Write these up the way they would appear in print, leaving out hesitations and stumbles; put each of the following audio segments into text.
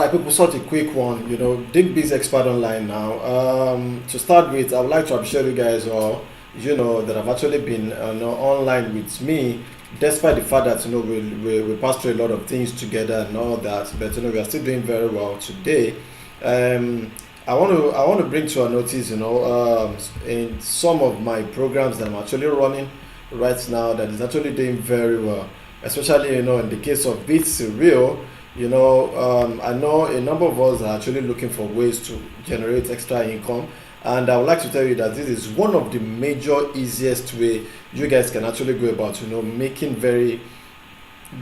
right, people, such a quick one. Dig Biz Expert Online now. To start with, I would like to appreciate you guys all, that have actually been online with me, despite the fact that, we passed through a lot of things together and all that, but, we are still doing very well today. Um, I want to bring to our notice, in some of my programs that I'm actually running right now that is actually doing very well, especially, in the case of Bitserial. I know a number of us are actually looking for ways to generate extra income, and I would like to tell you that this is one of the major easiest way you guys can actually go about, making very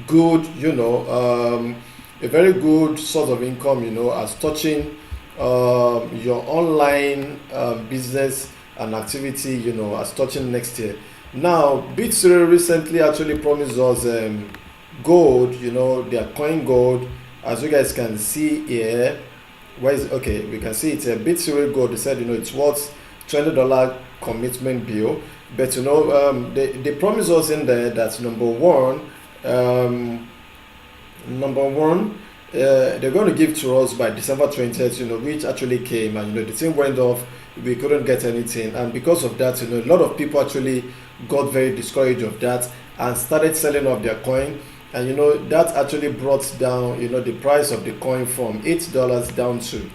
good, a very good source of income, as touching your online business and activity, as touching next year. Now, Bitserial recently actually promised us gold, their coin gold, as you guys can see here. Where is okay? We can see it's a Bitserial gold. They said it's worth $20 commitment bill, but they promise us in there that number one, they're going to give to us by December 20th, which actually came, and the thing went off. We couldn't get anything, and because of that, a lot of people actually got very discouraged of that and started selling off their coin. And that actually brought down the price of the coin from $8 down to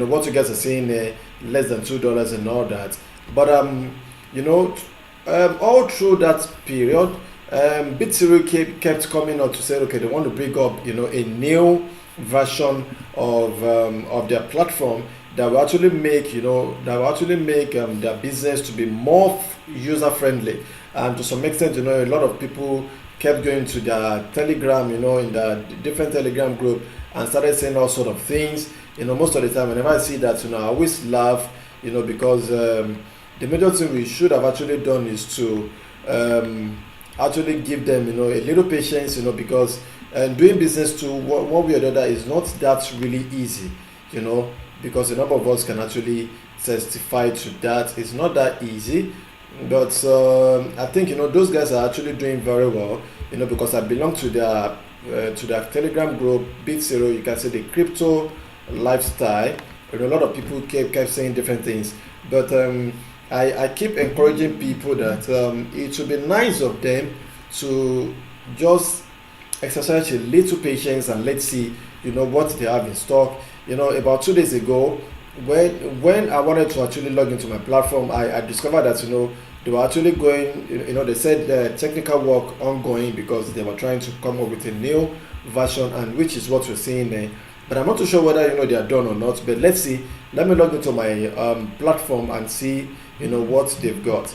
what you guys are seeing less than $2 and all that. But you know all through that period, Bitserial kept coming out to say, okay, they want to bring up a new version of their platform that will actually make their business to be more user friendly. And to some extent, a lot of people kept going to their Telegram, in the different Telegram group, and started saying all sort of things. Most of the time, whenever I see that, I always laugh, because the major thing we should have actually done is to actually give them, a little patience, because doing business to one way or the other is not that really easy, because a number of us can actually testify to that. It's not that easy, but I think those guys are actually doing very well. Because I belong to their Telegram group, Bitserial. You can say the crypto lifestyle. A lot of people kept saying different things, but I keep encouraging people that it would be nice of them to just exercise a little patience, and let's see what they have in stock. About 2 days ago, when I wanted to actually log into my platform, I discovered that they were actually going, they said the technical work ongoing because they were trying to come up with a new version, and which is what we're seeing there. But I'm not too sure whether they are done or not. But let's see. Let me log into my platform and see what they've got.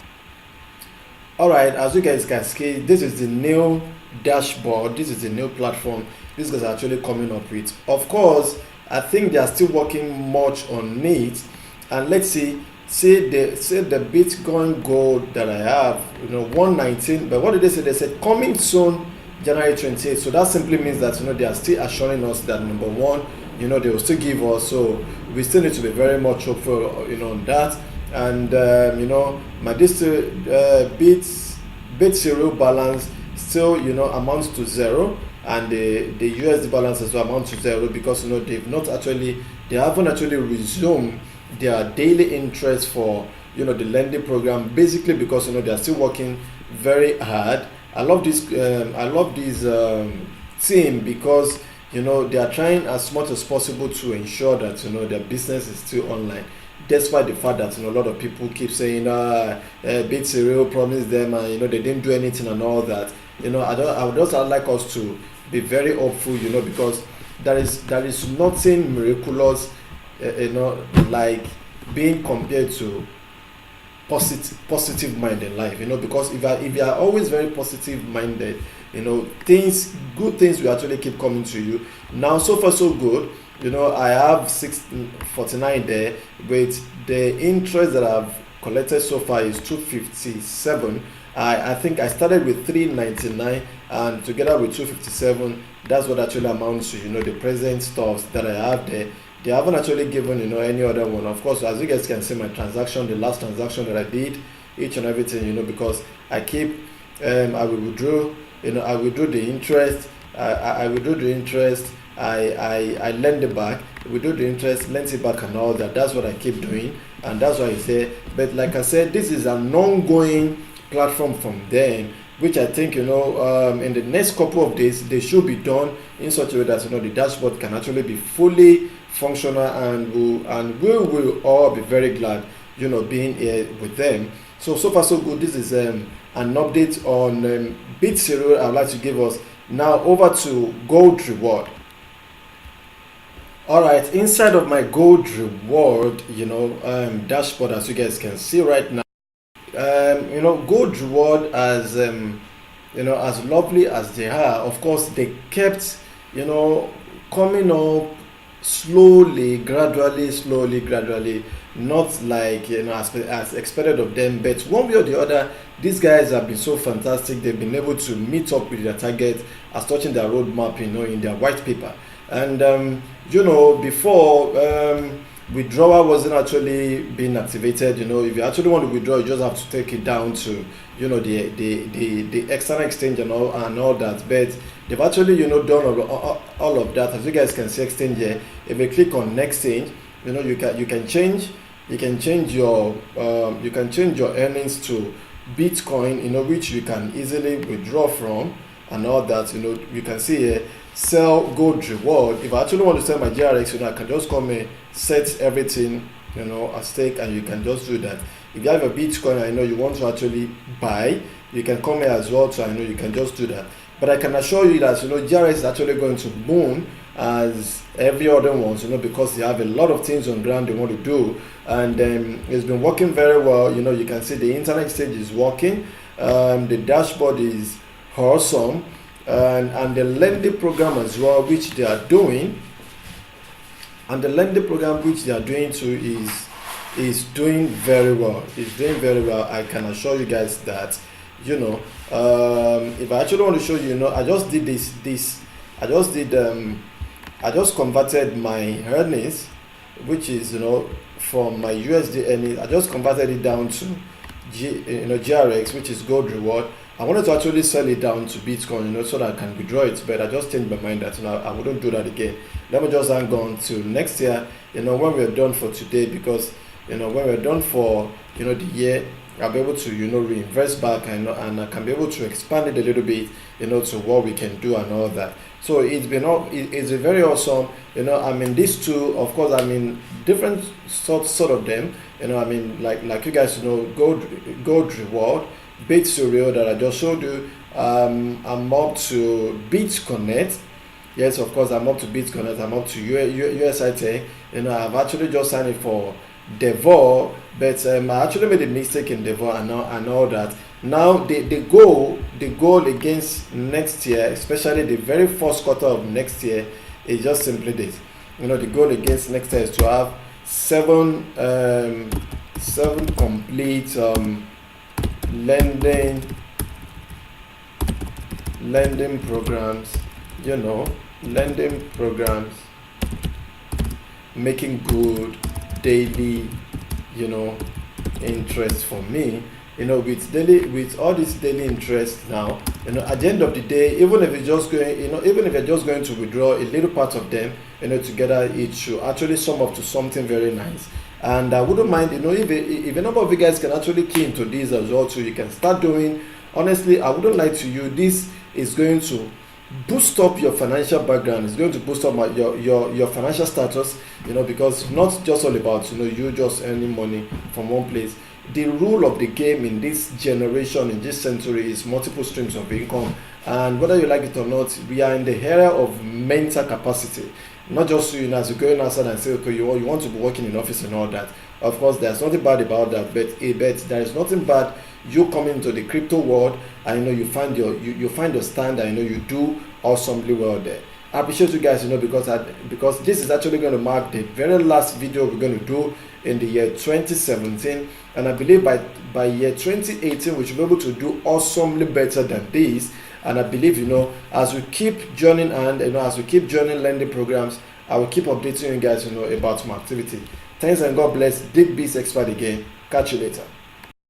All right, as you guys can see, this is the new dashboard. This is the new platform these guys are actually coming up with. Of course, I think they are still working much on it. And let's see. Say the Bitcoin gold that I have, 119. But what did they say? They said coming soon, January 28th. So that simply means that they are still assuring us that number one, they will still give us. So we still need to be very much hopeful, on that. And my Bitserial balance still amounts to zero, and the USD balance as well amounts to zero, because they haven't actually resumed their daily interest for the lending program, basically because they are still working very hard. I love this team, because they are trying as much as possible to ensure that their business is still online, despite the fact that a lot of people keep saying Bitserial promised them, and they didn't do anything and all that. I would also like us to be very hopeful, because there is nothing miraculous, like being compared to positive mind in life, because if you are always very positive minded, good things will actually keep coming to you. Now, so far so good. I have 649 there, but the interest that I've collected so far is 257. I think I started with 399, and together with 257, that's what actually amounts to the present stuff that I have there. They haven't actually given any other one. Of course, as you guys can see, my transaction, the last transaction that I did, each and everything, because I keep I will withdraw, I withdraw the interest, I withdraw the interest, I lend it back. We do the interest, lend it back, and all that. That's what I keep doing, and that's why I say. But like I said, this is an ongoing platform from them, which I think in the next couple of days they should be done in such a way that the dashboard can actually be fully functional, and we will all be very glad being here with them. So far so good. This is an update on Bitserial. I'd like to give us now over to gold reward. All right, inside of my gold reward dashboard, as you guys can see right now, gold reward, as as lovely as they are, of course they kept coming up slowly, gradually, not like as expected of them, but one way or the other, these guys have been so fantastic. They've been able to meet up with their target as touching their roadmap in their white paper. And before withdrawal wasn't actually being activated. If you actually want to withdraw, you just have to take it down to the external exchange and all that. But they've actually done all of that. As you guys can see, exchange here. If you click on next exchange, you can change your earnings to Bitcoin, which you can easily withdraw from and all that. You can see here, sell gold reward. If I actually want to sell my GRX, I can just come and set everything at stake, and you can just do that. If you have a Bitcoin, you want to actually buy, you can come here as well. So you can just do that. But I can assure you that GRX is actually going to boom as every other ones, because they have a lot of things on ground they want to do, and it's been working very well. You can see the internet exchange is working, the dashboard is awesome, and the lending program as well, which they are doing, too is doing very well. It's doing very well. I can assure you guys that. If I actually want to show you, I just did this. I just converted my earnings, which is from my USD earnings. I just converted it down to GRX, which is gold reward. I wanted to actually sell it down to Bitcoin, so that I can withdraw it, but I just changed my mind that I wouldn't do that again. Let me just hang on to next year, when we're done for today, because when we're done for the year, I'll be able to reinvest back, and I can be able to expand it a little bit, to what we can do and all that. So it's very awesome. These two, of course, different sort of them. Like you guys gold reward, Bitserial that I just showed you. I'm up to BitConnect. Yes, of course, I'm up to BitConnect. I'm up to USIT. I've actually just signed it for Devor, but I actually made a mistake in Devor and all that. Now the goal against next year, especially the very first quarter of next year, is just simply this. The goal against next year is to have seven complete lending programs. Lending programs making good daily interest for me, with all this daily interest now, at the end of the day, even if you're just going to withdraw a little part of them, together, it should actually sum up to something very nice. And I wouldn't mind, if a number of you guys can actually key into this as well, so you can start doing. Honestly, I wouldn't lie to you, this is going to boost up your financial background. It's going to boost up your financial status, because it's not just all about you just earning money from one place. The rule of the game in this generation, in this century, is multiple streams of income. And whether you like it or not, we are in the era of mental capacity. Not just as you go outside and say, okay, you want to be working in office and all that. Of course, there's nothing bad about that, but there is nothing bad you come into the crypto world and you find your stand, and you do awesomely well there. I appreciate you guys, because this is actually going to mark the very last video we're going to do in the year 2017, and I believe by year 2018 we should be able to do awesomely better than this. And I believe as we keep joining as we keep joining lending programs, I will keep updating you guys about my activity. Thanks and God bless. Big Biz Expert again. Catch you later.